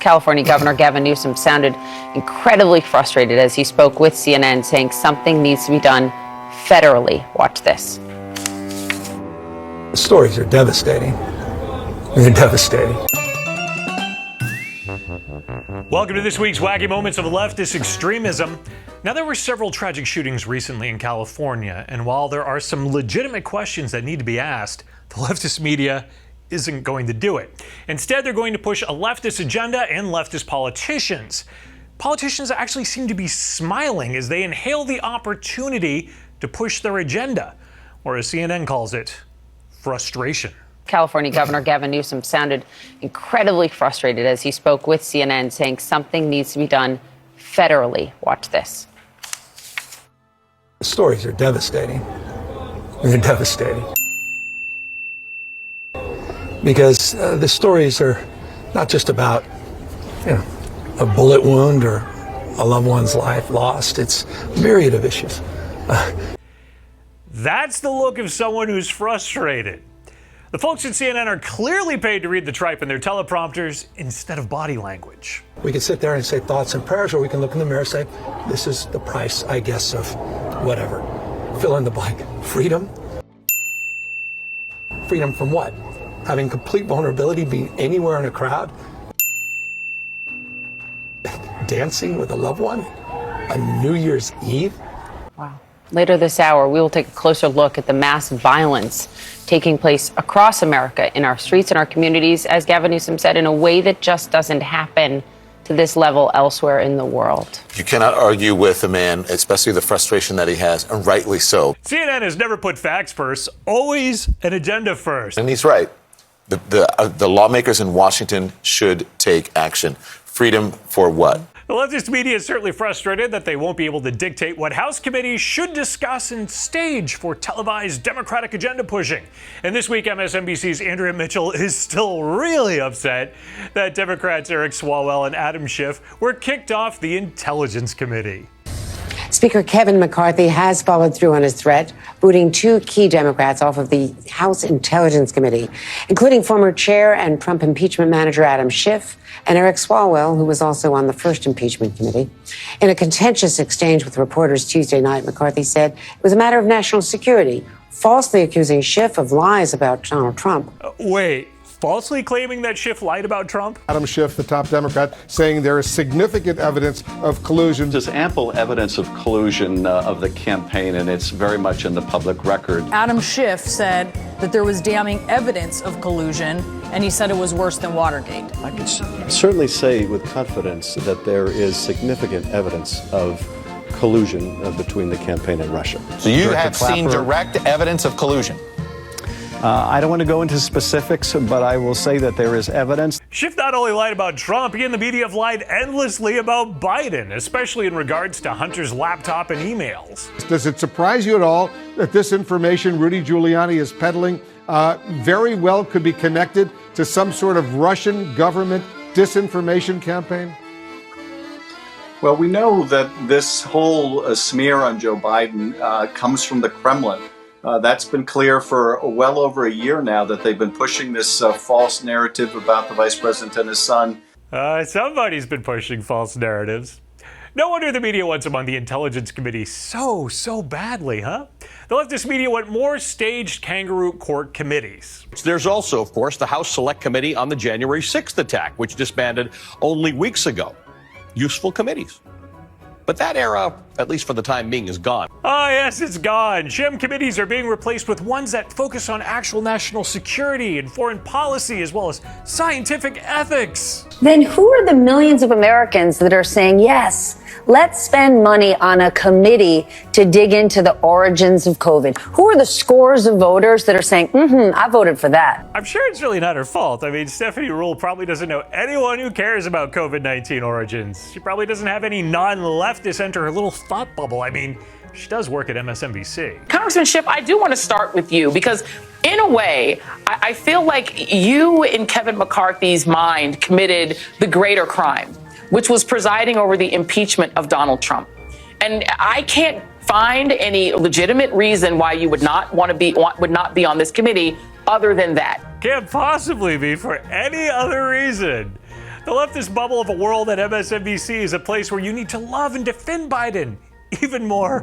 California Governor Gavin Newsom sounded incredibly frustrated as he spoke with CNN, saying something needs to be done federally. Watch this. The stories are devastating. They're devastating. Welcome to this week's Wacky Moments of Leftist Extremism. Now, there were several tragic shootings recently in California, and while there are some legitimate questions that need to be asked, the leftist media isn't going to do it. Instead, they're going to push a leftist agenda and leftist politicians. Politicians actually seem to be smiling as they inhale the opportunity to push their agenda, or as CNN calls it, frustration. California Governor Gavin Newsom sounded incredibly frustrated as he spoke with CNN, saying something needs to be done federally. Watch this. The stories are devastating. They're devastating. Because the stories are not just about, a bullet wound or a loved one's life lost. It's a myriad of issues. That's the look of someone who's frustrated. The folks at CNN are clearly paid to read the tripe in their teleprompters instead of body language. We can sit there and say thoughts and prayers, or we can look in the mirror and say, this is the price, I guess, of whatever. Fill in the blank. Freedom? Freedom from what? Having complete vulnerability, being anywhere in a crowd? Dancing with a loved one? On New Year's Eve? Wow. Later this hour, we will take a closer look at the mass violence taking place across America in our streets and our communities, as Gavin Newsom said, in a way that just doesn't happen to this level elsewhere in the world. You cannot argue with a man, especially the frustration that he has, and rightly so. CNN has never put facts first, always an agenda first. And he's right. The lawmakers in Washington should take action. Freedom for what? The leftist media is certainly frustrated that they won't be able to dictate what House committees should discuss and stage for televised Democratic agenda pushing. And this week, MSNBC's Andrea Mitchell is still really upset that Democrats Eric Swalwell and Adam Schiff were kicked off the Intelligence Committee. Speaker Kevin McCarthy has followed through on his threat, booting two key Democrats off of the House Intelligence Committee, including former chair and Trump impeachment manager Adam Schiff and Eric Swalwell, who was also on the first impeachment committee. In a contentious exchange with reporters Tuesday night, McCarthy said it was a matter of national security, falsely accusing Schiff of lies about Donald Trump. Wait. Falsely claiming that Schiff lied about Trump? Adam Schiff, the top Democrat, saying there is significant evidence of collusion. There's ample evidence of collusion of the campaign, and it's very much in the public record. Adam Schiff said that there was damning evidence of collusion, and he said it was worse than Watergate. I could certainly say with confidence that there is significant evidence of collusion between the campaign and Russia. So you have seen direct evidence of collusion? I don't want to go into specifics, but I will say that there is evidence. Schiff not only lied about Trump, he and the media have lied endlessly about Biden, especially in regards to Hunter's laptop and emails. Does it surprise you at all that this information Rudy Giuliani is peddling very well could be connected to some sort of Russian government disinformation campaign? Well, we know that this whole smear on Joe Biden comes from the Kremlin. That's been clear for well over a year now, that they've been pushing this false narrative about the vice president and his son. Somebody's been pushing false narratives. No wonder the media wants him on the Intelligence Committee so badly, huh? The leftist media want more staged kangaroo court committees. There's also, of course, the House Select Committee on the January 6th attack, which disbanded only weeks ago. Useful committees. But that era, at least for the time being, is gone. Oh, yes, it's gone. Sham committees are being replaced with ones that focus on actual national security and foreign policy, as well as scientific ethics. Then who are the millions of Americans that are saying, yes, let's spend money on a committee to dig into the origins of COVID? Who are the scores of voters that are saying, I voted for that? I'm sure it's really not her fault. I mean, Stephanie Ruhle probably doesn't know anyone who cares about COVID-19 origins. She probably doesn't have any non-leftists enter her little thought bubble. I mean, she does work at MSNBC. Congressman Schiff, I do want to start with you because in a way, I feel like you in Kevin McCarthy's mind committed the greater crime, which was presiding over the impeachment of Donald Trump. And I can't find any legitimate reason why you would not be on this committee other than that. Can't possibly be for any other reason. The leftist bubble of a world at MSNBC is a place where you need to love and defend Biden, even more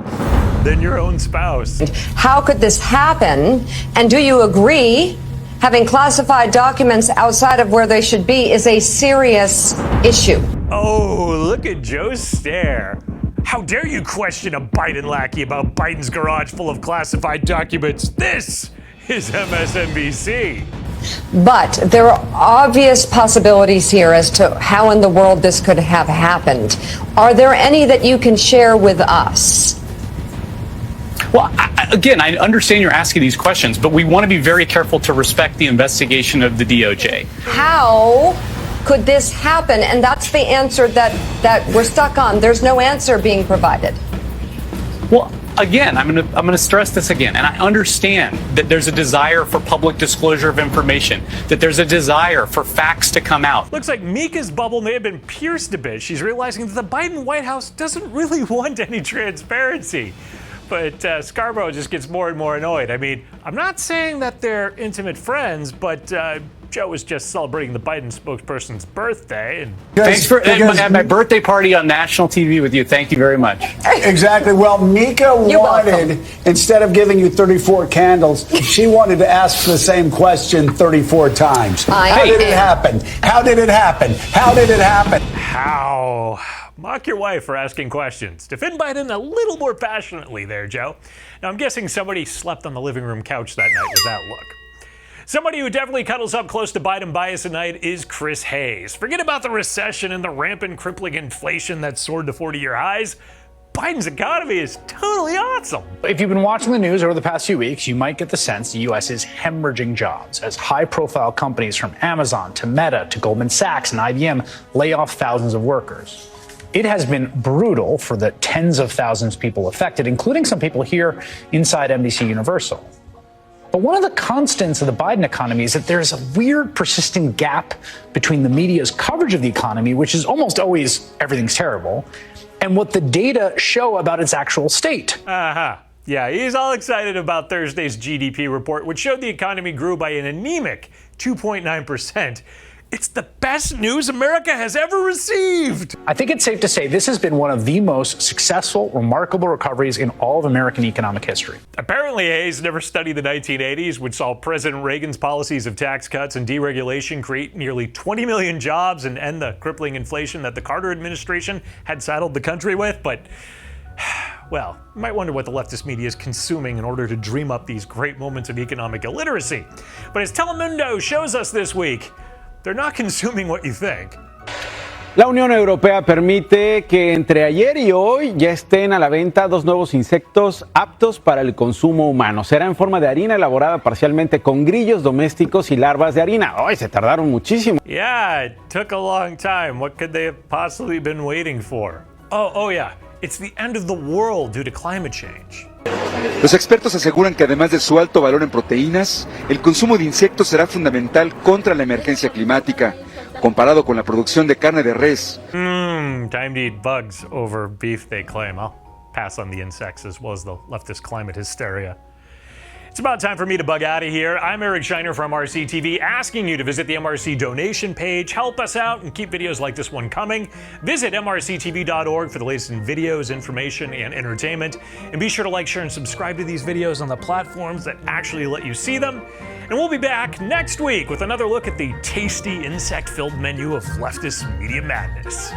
than your own spouse. How could this happen? And do you agree having classified documents outside of where they should be is a serious issue? Oh, look at Joe's stare. How dare you question a Biden lackey about Biden's garage full of classified documents? This is MSNBC. But there are obvious possibilities here as to how in the world this could have happened. Are there any that you can share with us? Well, again, I understand you're asking these questions, but we want to be very careful to respect the investigation of the DOJ. How could this happen? And that's the answer that we're stuck on. There's no answer being provided. Well, again, I'm going to stress this again, and I understand that there's a desire for public disclosure of information, that there's a desire for facts to come out. Looks like Mika's bubble may have been pierced a bit. She's realizing that the Biden White House doesn't really want any transparency. But Scarborough just gets more and more annoyed. I mean, I'm not saying that they're intimate friends, but Joe was just celebrating the Biden spokesperson's birthday. And thanks for at my birthday party on national TV with you. Thank you very much. Exactly. Well, Mika wanted, instead of giving you 34 candles, she wanted to ask the same question 34 times. How did it happen? How did it happen? How did it happen? How? Mock your wife for asking questions. Defend Biden a little more passionately there, Joe. Now, I'm guessing somebody slept on the living room couch that night with that look. Somebody who definitely cuddles up close to Biden bias at night is Chris Hayes. Forget about the recession and the rampant crippling inflation that soared to 40-year highs. Biden's economy is totally awesome. If you've been watching the news over the past few weeks, you might get the sense the U.S. is hemorrhaging jobs as high-profile companies from Amazon to Meta to Goldman Sachs and IBM lay off thousands of workers. It has been brutal for the tens of thousands of people affected, including some people here inside NBC Universal. But one of the constants of the Biden economy is that there's a weird, persistent gap between the media's coverage of the economy, which is almost always everything's terrible, and what the data show about its actual state. Yeah, he's all excited about Thursday's GDP report, which showed the economy grew by an anemic 2.9%. It's the best news America has ever received. I think it's safe to say this has been one of the most successful, remarkable recoveries in all of American economic history. Apparently, Hayes never studied the 1980s, which saw President Reagan's policies of tax cuts and deregulation create nearly 20 million jobs and end the crippling inflation that the Carter administration had saddled the country with. But, well, you might wonder what the leftist media is consuming in order to dream up these great moments of economic illiteracy. But as Telemundo shows us this week, they're not consuming what you think. La Unión Europea permite que entre ayer y hoy ya estén a la venta dos nuevos insectos aptos para el consumo humano. Será en forma de harina elaborada parcialmente con grillos domésticos y larvas de harina. ¡Ay, se tardaron muchísimo! Yeah, it took a long time. What could they have possibly been waiting for? Oh yeah, it's the end of the world due to climate change. Los expertos aseguran que además de su alto valor en proteínas, el consumo de insectos será fundamental contra la emergencia climática, comparado con la producción de carne de res. Time to eat bugs over beef, they claim. I'll pass on the insects as well as the leftist climate hysteria. It's about time for me to bug out of here. I'm Eric Shiner from MRC-TV, asking you to visit the MRC donation page, help us out, and keep videos like this one coming. Visit MRCTV.org for the latest in videos, information, and entertainment. And be sure to like, share, and subscribe to these videos on the platforms that actually let you see them. And we'll be back next week with another look at the tasty insect-filled menu of leftist media madness.